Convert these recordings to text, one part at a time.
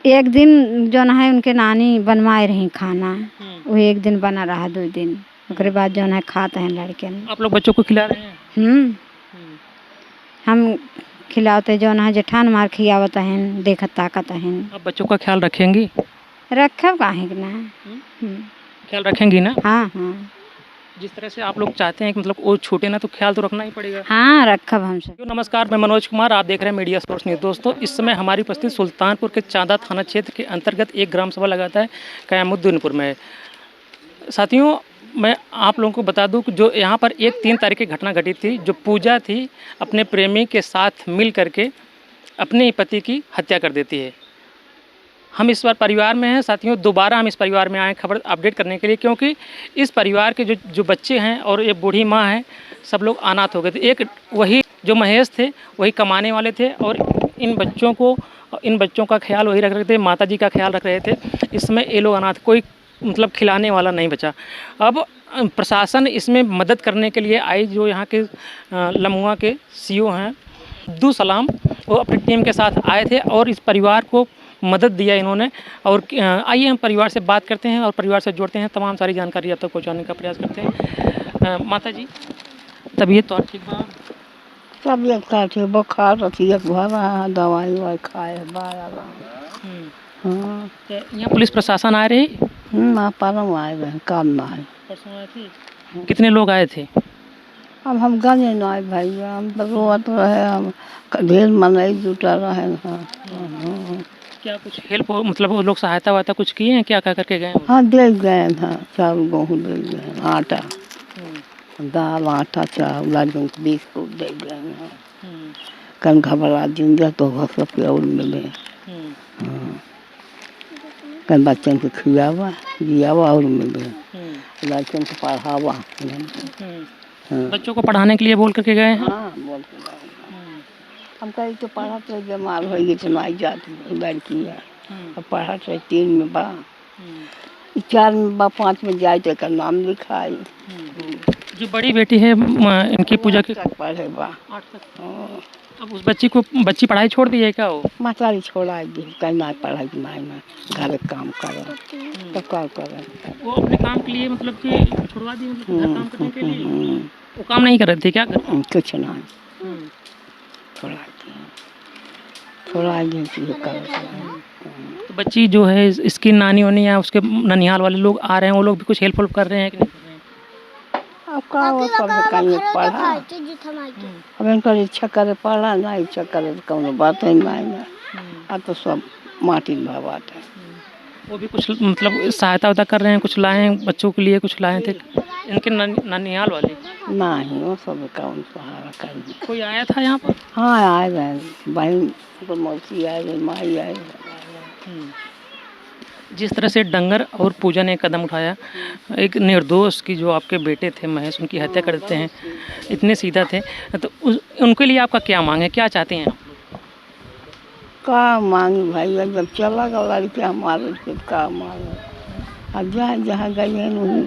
एक दिन जो है उनके नानी बनवाए रही खाना, वो एक दिन बना रहा 2 दिन, उसके बाद जो है खाते हैं लड़के। आप लोग बच्चों को खिला रहे हैं? हम खिलाते जो है जेठान मार खियावत हैं, देखत ताकत हैं। अब बच्चों का ख्याल रखेंगी? रखब काहे कि ना। ख्याल रखेंगी ना? हाँ हाँ। जिस तरह से आप लोग चाहते हैं कि मतलब वो छूटे ना, तो ख्याल तो रखना ही पड़ेगा। हाँ रखब हमसे। नमस्कार, मैं मनोज कुमार, आप देख रहे हैं मीडिया सोर्स न्यूज़। दोस्तों, इस समय हमारी उपस्थिति सुल्तानपुर के चांदा थाना क्षेत्र के अंतर्गत एक ग्राम सभा लगाता है कयामुद्दीनपुर में। साथियों, मैं आप लोगों को बता दूं कि जो यहाँ पर एक 3 तारीख की घटना घटी थी, जो पूजा थी अपने प्रेमी के साथ मिल करके अपने ही पति की हत्या कर देती है। हम इस बार परिवार में हैं साथियों, दोबारा हम इस परिवार में आए खबर अपडेट करने के लिए, क्योंकि इस परिवार के जो बच्चे हैं और ये बूढ़ी माँ हैं, सब लोग अनाथ हो गए थे। एक वही जो महेश थे वही कमाने वाले थे और इन बच्चों का ख्याल वही रख रहे थे, माता जी का ख्याल रख रहे थे। इस समय ये लोग अनाथ, कोई मतलब खिलाने वाला नहीं बचा। अब प्रशासन इसमें मदद करने के लिए आई, जो यहाँ के लमुआ के सीओ हैं अब्दुल सलाम, वो अपनी टीम के साथ आए थे और इस परिवार को मदद दिया इन्होंने। और आइए हम परिवार से बात करते हैं और परिवार से जोड़ते हैं, तमाम सारी जानकारी आप तक पहुँचाने का प्रयास करते हैं। माता जी, तबीयत तो ठीक बा? तबीयत का ठीक, बुखार रहती है, दवाई ववाई खाए बार। हाँ, यहाँ पुलिस प्रशासन आए रही? परम आए रहे, काम ना आए। परसों आए थे? कितने लोग आए थे? अब हम गने ना आए भैया, हम तो रोत रहे, हम ढेर मनई जुटा रहे हैं। क्या कुछ हेल्प मतलब वो लोग सहायता वायता कुछ किए हैं क्या, क्या करके गए? हाँ दे गए हैं, चावल गेहूँ दे गए हैं, आटा दाल आटा चावल लड्डू बिस्कुट दे गए हैं। कल घबरा देंगे तो सब और मिले। कल बच्चों को खिलावा जियावा और मिले, बच्चों को पढ़ावा। बच्चों को पढ़ाने के लिए बोल करके गए हैं? हाँ बोल के गए। हम कहीं तो पढ़ा तो बीमार हो गई तो नहीं जाती लड़की है, अब पढ़ा तो 3 में बा, 4 में बा, 5 में जाए तो का नाम लिखाई। जो बड़ी बेटी है इनकी पूजा की पढ़े बा 8 तक। अब उस बच्ची पढ़ाई छोड़ दी है क्या? वो मातारी छोड़ा दी, कहीं ना पढ़ाई नहीं ना, घर काम करे तो क्या करे। वो अपने काम के लिए मतलब कि छुड़वा दी, मतलब घर काम करने के लिए वो काम नहीं कर रहे थे क्या? कुछ नहीं, थोड़ा दी कर। तो बच्ची जो है इसकी नानी वानी या उसके ननिहाल वाले लोग आ रहे हैं, वो लोग भी कुछ हेल्प कर रहे हैं कि नहीं कर रहे हैं? अब का वो सब कहीं पढ़ा, अब इनका इच्छा करे पढ़ा, ना इच्छा करे तो कौन बात है नहीं ना। अब तो सब माटी भावात है। वो भी कुछ मतलब सहायता वायता कर रहे हैं, कुछ लाए हैं बच्चों के लिए, कुछ लाए थे इनके ननिहाल वाले? नहीं, वो सब कौन सहारा कर। कोई आया था यहाँ पर? हाँ आए गए, बहन मौसी आए गए, माई आए गए। जिस तरह से डंगर और पूजा ने कदम उठाया, एक निर्दोष की जो आपके बेटे थे महेश, उनकी हत्या कर देते हैं, इतने सीधा थे, तो उनके लिए आपका क्या मांग है, क्या चाहते हैं आप? का मांग भाई, जब चला गया लड़के हमारे से का मांग। अब जहाँ जहाँ गए हैं वहीं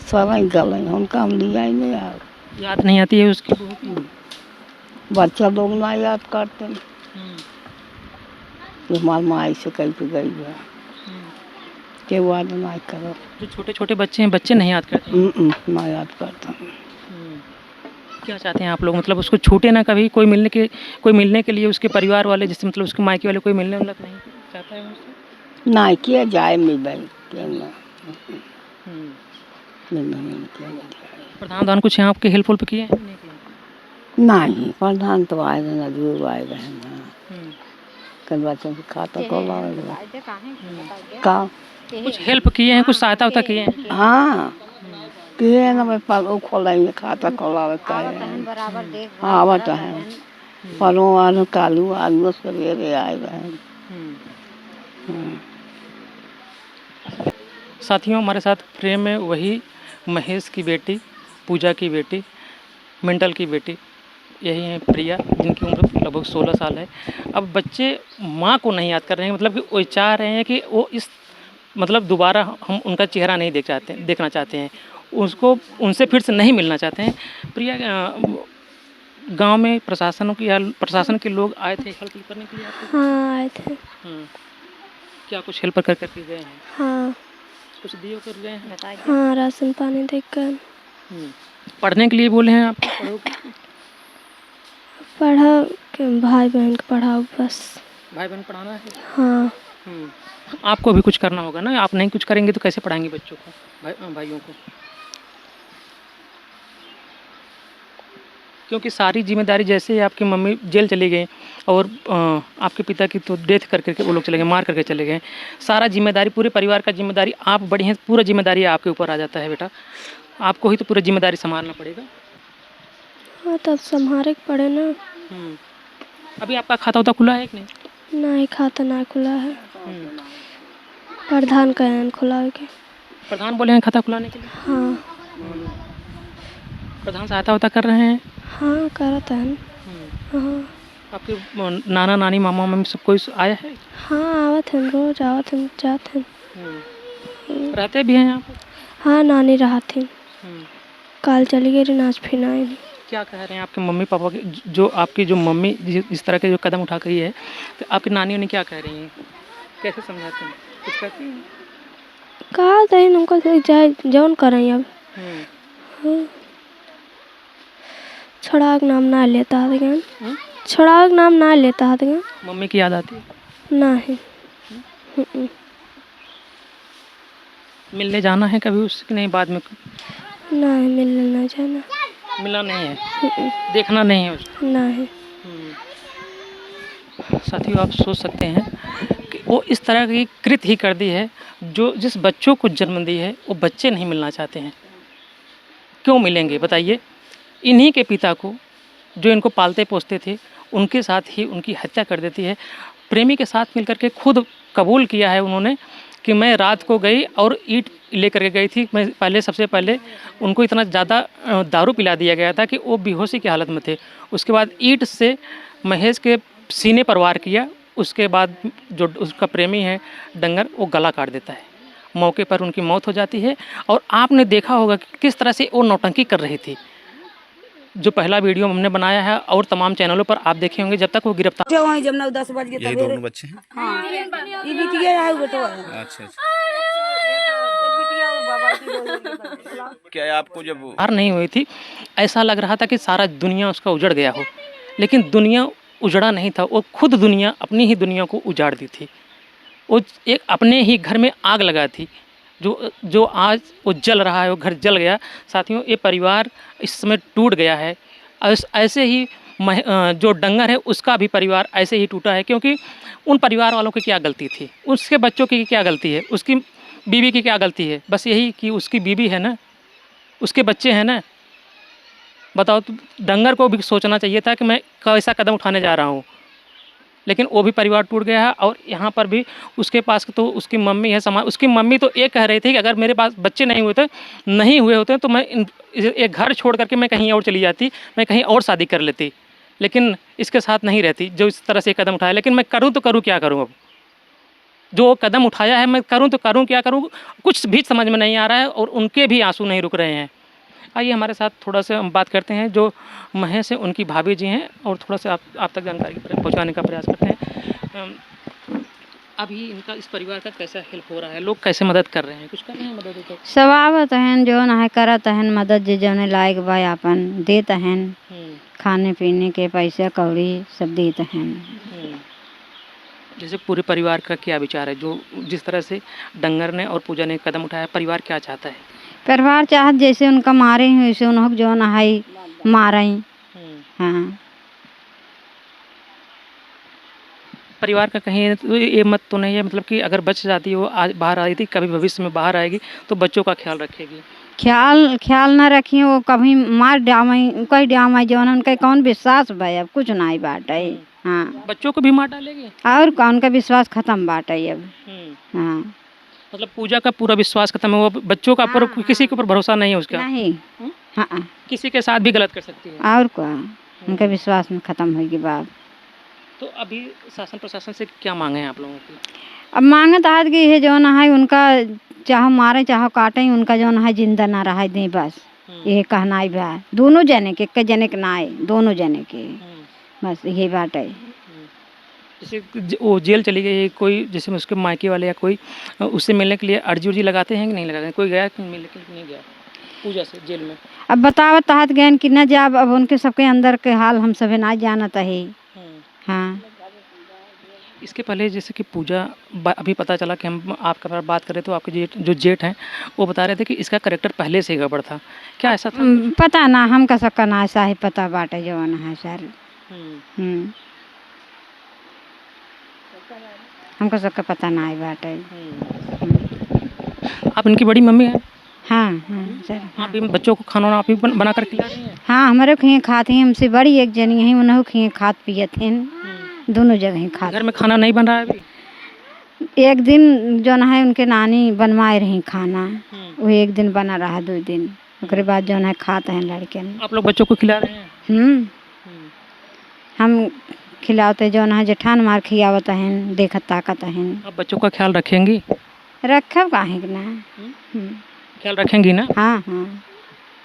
सारा गले, उनका हम लिया ही नहीं यार। याद नहीं आती है उसकी? बच्चा लोग ना याद करते हैं, हमारे माई से कहीं पे गई है, के याद नहीं करो। जो छोटे छोटे बच्चे हैं, बच्चे नहीं याद करते? ना याद करता। क्या चाहते हैं आप लोग, मतलब उसको छूटे ना कभी, कोई मिलने के लिए उसके परिवार वाले, जैसे मतलब उसके मायके वाले कोई मिलने वाला नहीं चाहता है उससे? ना किया जाए मिल भाई, प्रधान कुछ यहाँ आपके हेल्प किए हैं? नहीं, प्रधान तो आए रहे ना, दूर आए रहे ना, कल बच्चों को खाता का कुछ हेल्प किए हैं, कुछ सहायता होता किए हैं? हाँ किए ना, मैं पल खोलेंगे खाता खोलावे का है। हाँ बता है, पलों आलू कालू आलू सवेरे आए रहे। साथियों, हमारे साथ प्रेम में वही महेश की बेटी, पूजा की बेटी, मिंटल की बेटी, यही है प्रिया, जिनकी उम्र लगभग 16 साल है। अब बच्चे माँ को नहीं याद कर रहे हैं, मतलब कि वो चाह रहे हैं कि वो इस मतलब दोबारा हम उनका चेहरा नहीं देखना चाहते हैं, उसको उनसे फिर से नहीं मिलना चाहते हैं। प्रिया, गांव में प्रशासन के लोग आए थे हेल्प करने के लिए आपको? हाँ आए थे। क्या कुछ हेल्प कर करके गए हैं? हाँ कुछ दिए कर गए हैं? हाँ, राशन पानी देकर। पढ़ने के लिए बोले हैं आपको? पढ़ोगे? पढ़ा के भाई बहन को पढ़ाओ बस। भाई बहन पढ़ाना है? हाँ आपको भी कुछ करना होगा ना, आप नहीं कुछ करेंगे तो कैसे पढ़ाएंगे बच्चों को, भाइयों को? क्योंकि सारी जिम्मेदारी, जैसे ही आपकी मम्मी जेल चली गई और आपके पिता की तो डेथ कर करके वो लोग चले गए, मार करके चले गए, सारा जिम्मेदारी पूरे परिवार का जिम्मेदारी आप बड़ी हैं, पूरा जिम्मेदारी आपके ऊपर आ जाता है बेटा। आपको ही तो पूरी जिम्मेदारी संभालना पड़ेगा। हाँ, तब संभाले के पड़े ना। अभी आपका खाता उता खुला है कि नहीं? नहीं, खाता ना खुला है। प्रधान का है खुला के। प्रधान बोले हैं खाता खुलाने के लिए? हाँ प्रधान सहायता होता कर रहे हैं? हाँ, करता है। हाँ आपके नाना नानी मामा मम्मी सब कोई आया है? हाँ, आवत हैं, रोज आवत हैं, जाते हैं। रहते भी हैं यहाँ पर? हाँ, नानी रहा थी, काल चली गई रही, आज फिर आई नहीं। क्या कह रहे हैं आपके मम्मी पापा के, जो आपकी जो मम्मी इस तरह के जो कदम उठा रही है, तो आपकी नानी उन्हें क्या कह रही हैं, कैसे समझाते हैं, कुछ कहती हैं? कहा था उनको जाए जौन करें अब। हाँ। छोड़ा के नाम ना लेता है, छोड़ा के नाम ना लेता है। मम्मी की याद आती है? नहीं। मिलने जाना है कभी उसके? नहीं, बाद में? नहीं, मिलने नहीं जाना। मिलना नहीं है, देखना नहीं है उसको? नहीं। साथियों, आप सोच सकते हैं कि वो इस तरह की कृत ही कर दी है, जो जिस बच्चों को जन्म दी है वो बच्चे नहीं मिलना चाहते हैं। क्यों मिलेंगे बताइए? इन्हीं के पिता को, जो इनको पालते पोसते थे, उनके साथ ही उनकी हत्या कर देती है। प्रेमी के साथ मिलकर के खुद कबूल किया है उन्होंने कि मैं रात को गई और ईंट लेकर के गई थी। मैं पहले, सबसे पहले उनको इतना ज़्यादा दारू पिला दिया गया था कि वो बेहोशी की हालत में थे। उसके बाद ईंट से महेश के सीने पर वार किया। उसके बाद जो उसका प्रेमी है डंगर, वो गला काट देता है। मौके पर उनकी मौत हो जाती है। और आपने देखा होगा कि किस तरह से वो नौटंकी कर रही थी। जो पहला वीडियो हमने बनाया है और तमाम चैनलों पर आप देखे होंगे, जब तक वो गिरफ्तार वहीं जब 9-10 बज गए यही दोनों बच्चे हैं? हाँ, ये बिटिया है, वो बेटवा है। अच्छा अच्छा। बिटिया और बाबा की क्या आपको जब हार नहीं हुई थी, ऐसा लग रहा था कि सारा दुनिया उसका उजड़ गया हो, लेकिन दुनिया उजड़ा नहीं था। वो खुद दुनिया, अपनी ही दुनिया को उजाड़ दी थी। वो एक अपने ही घर में आग लगा थी, जो आज वो जल रहा है, वो घर जल गया। साथियों, ये परिवार इस समय टूट गया है। ऐसे ही जो डंगर है उसका भी परिवार ऐसे ही टूटा है, क्योंकि उन परिवार वालों की क्या गलती थी, उसके बच्चों की क्या गलती है, उसकी बीवी की क्या गलती है? बस यही कि उसकी बीवी है ना, उसके बच्चे हैं ना। बताओ, तो डंगर को भी सोचना चाहिए था कि मैं कैसा कदम उठाने जा रहा हूँ, लेकिन वो भी परिवार टूट गया है। और यहाँ पर भी उसके पास तो उसकी मम्मी है, उसकी मम्मी तो ये कह रही थी कि अगर मेरे पास बच्चे नहीं हुए होते तो मैं एक घर छोड़ करके मैं कहीं और चली जाती, मैं कहीं और शादी कर लेती, लेकिन इसके साथ नहीं रहती जो इस तरह से कदम उठाया। लेकिन मैं करूँ तो करूँ क्या करूँ? अब जो कदम उठाया है मैं करूँ तो करूँ क्या करूँ, कुछ भी समझ में नहीं आ रहा है। और उनके भी आंसू नहीं रुक रहे हैं। आइए हमारे साथ थोड़ा सा हम बात करते हैं, जो महेश है उनकी भाभी जी हैं, और थोड़ा सा आप तक जानकारी पहुंचाने का प्रयास करते हैं। अभी इनका, इस परिवार का कैसा हेल्प हो रहा है, लोग कैसे मदद कर रहे हैं, कुछ कर रहे हैं मदद? तो सब आवत हन, जो है करत हन मदद, जे जौने लायक बा अपन देत हन, खाने पीने के पैसे कौड़ी सब देत हन। जैसे पूरे परिवार का क्या विचार है, जो जिस तरह से डंगर ने और पूजा ने कदम उठाया, परिवार क्या चाहता है? परिवार चाहत जैसे उनका मारे ही वैसे उन्होंने जो है मारा ही। हाँ, परिवार का कहीं तो ये मत तो नहीं है, मतलब कि अगर बच जाती है, वो आज बाहर आई थी, कभी भविष्य में बाहर आएगी तो बच्चों का ख्याल रखेगी? ख्याल ना रखिए, वो कभी मार डामें, कहीं डामें जो उनका कौन विश्वास भाई, अब कुछ नहीं बात है। हाँ, बच्चों को भी मार डालेगी और कौन का विश्वास खत्म बात है अब। हाँ, मतलब पूजा का पूरा विश्वास खत्म है, वो बच्चों का पर किसी के ऊपर भरोसा नहीं है उसका? नहीं। हाँ, किसी के साथ भी गलत कर सकती है। और क्या, उनका विश्वास में खत्म होगी बात। तो अभी शासन प्रशासन से क्या मांगे हैं आप लोगों की? अब मांगत आज की है जो है उनका, चाहे मारे चाहे काटे, उनका जो है जिंदा ना रहा दे, बस ये कहना ही बा। दोनों जने के, एक जने के ना आए, दोनों जने के, बस यही बात है। जैसे वो जेल चली गई, कोई जैसे उसके मायके वाले या कोई उससे मिलने के लिए अर्जी उर्जी लगाते हैं कि नहीं लगाते हैं? कोई गया कि मिलने के लिए नहीं गया पूजा से जेल में? अब बतावत तहत गए कि न जाब, अब उनके सबके अंदर के हाल हम सभी ना जानत है। हाँ। इसके पहले जैसे कि पूजा अभी पता चला कि हम आपके बारे में बात करें तो आपके जो जेठ हैं वो बता रहे थे कि इसका करेक्टर पहले से ही गड़बड़ था, क्या ऐसा था? पता ना, हम का सबका ना ऐसा ही पता बाटे जवन है सर। हमको सबका पता ना है बाटे। आप इनकी बड़ी मम्मी हैं? हाँ हाँ सर। आप इन बच्चों को खाना वाना आप ही बना कर खिला रही हैं? हाँ, हमारे खिए खाते हैं, हमसे बड़ी एक जनी है उन्हें खिए खात पियत हैं, दोनों जगह ही खाते। घर में खाना नहीं बन रहा है अभी? एक दिन जो है उनके नानी बनवाए रही खाना, वो एक दिन बना रहा, 2 दिन, उसके बाद जो है खाते हैं लड़के। आप लोग बच्चों को खिला रहे हैं? हम खिलाते जो है जेठान मार खियावत हैं, देखत ताकत हैं। आप बच्चों का ख्याल रखेंगी? रखब काहे कि ना। ख्याल रखेंगी ना? हाँ हाँ।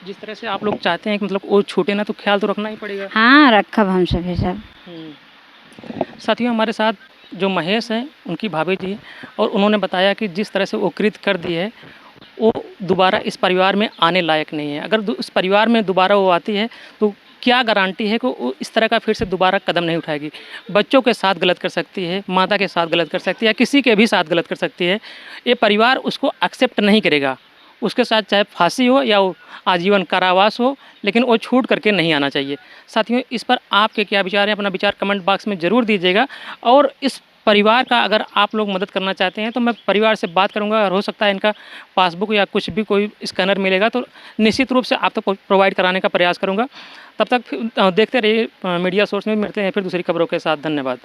जिस तरह से आप लोग चाहते हैं कि मतलब वो छूटे ना, तो ख्याल तो रखना ही पड़ेगा। हाँ, रखब हम सभी सब। साथियों, हमारे साथ जो महेश हैं उनकी भाभी जी, और उन्होंने बताया कि जिस तरह से वो कृत कर दी है वो दोबारा इस परिवार में आने लायक नहीं है। अगर इस परिवार में दोबारा वो आती है तो क्या गारंटी है कि वो इस तरह का फिर से दोबारा कदम नहीं उठाएगी। बच्चों के साथ गलत कर सकती है, माता के साथ गलत कर सकती है, किसी के भी साथ गलत कर सकती है। ये परिवार उसको एक्सेप्ट नहीं करेगा। उसके साथ चाहे फांसी हो या वो आजीवन कारावास हो, लेकिन वो छूट करके नहीं आना चाहिए। साथियों, इस पर आपके क्या विचार हैं? अपना विचार कमेंट बॉक्स में ज़रूर दीजिएगा। और इस परिवार का अगर आप लोग मदद करना चाहते हैं तो मैं परिवार से बात करूंगा, और हो सकता है इनका पासबुक या कुछ भी कोई स्कैनर मिलेगा तो निश्चित रूप से आप तक प्रोवाइड कराने का प्रयास करूंगा। तब तक देखते रहिए मीडिया सोर्स में। मिलते हैं फिर दूसरी खबरों के साथ। धन्यवाद।